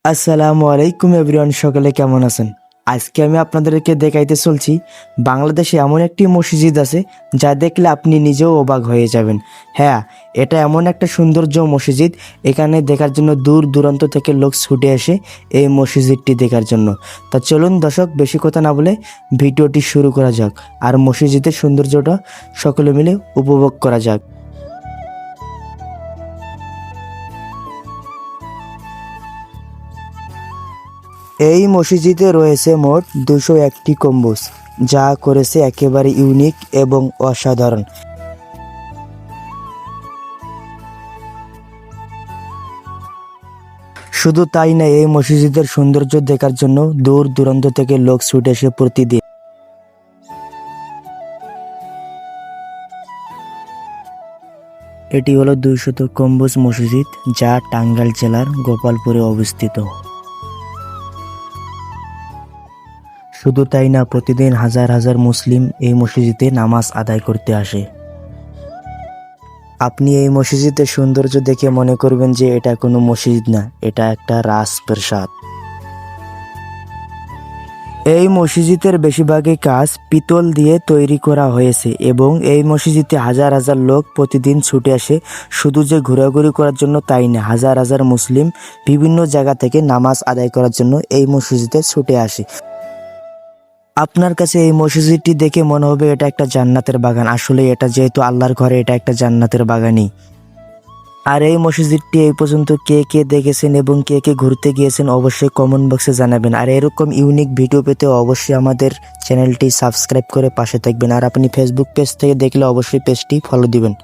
আসসালামু আলাইকুম এভরিওয়ান, সকলে কেমন আছেন? আজকে আমি আপনাদেরকে দেখাইতে চলছি বাংলাদেশে এমন একটি মসজিদ আছে যা দেখলে আপনি নিজেও অবাক হয়ে যাবেন। হ্যাঁ, এটা এমন একটা সৌন্দর্য মসজিদ, এখানে দেখার জন্য দূর দূরান্ত থেকে লোক ছুটে আসে এই মসজিদটি দেখার জন্য। তা চলুন দর্শক, বেশি কথা না বলে ভিডিওটি শুরু করা যাক আর মসজিদের সৌন্দর্যটা সকলে মিলে উপভোগ করা যাক। এই মসজিদে রয়েছে মোট 201টি গম্বুজ, যা করেছে একেবারে ইউনিক এবং অসাধারণ। শুধু তাই না, এই মসজিদের সৌন্দর্য দেখার জন্য দূর দূরান্ত থেকে লোক ছুটে আসে প্রতিদিন। এটি হলো 200 গম্বুজ মসজিদ, যা টাঙ্গাইল জেলার গোপালপুরে অবস্থিত। শুধু তাই না, প্রতিদিন হাজার হাজার মুসলিম এই মসজিদে নামাজ আদায় করতে আসে। আপনি এই মসজিদের সৌন্দর্য দেখে মনে করবেন যে এটা কোনো মসজিদ না, এটা একটা রাজপ্রাসাদ। এই মসজিদের বেশিরভাগই কাজ পিতল দিয়ে তৈরি করা হয়েছে এবং এই মসজিদে হাজার হাজার লোক প্রতিদিন ছুটে আসে। শুধু যে ঘোরাঘুরি করার জন্য তাই না, হাজার হাজার মুসলিম বিভিন্ন জায়গা থেকে নামাজ আদায় করার জন্য এই মসজিদে ছুটে আসে। আপনার কাছে এই মসজিদটি দেখে মনে হবে এটা একটা জান্নাতের বাগান। আসলে এটা যেহেতু আল্লাহর ঘরে, এটা একটা জান্নাতের বাগানই। আর এই মসজিদটি এই পর্যন্ত কে কে দেখেছেন এবং কে কে ঘুরতে গিয়েছেন অবশ্যই কমেন্ট বক্সে জানাবেন। আর এরকম ইউনিক ভিডিও পেতে অবশ্যই আমাদের চ্যানেলটি সাবস্ক্রাইব করে পাশে থাকবেন। আর আপনি ফেসবুক পেজ থেকে দেখলে অবশ্যই পেজটি ফলো দিবেন।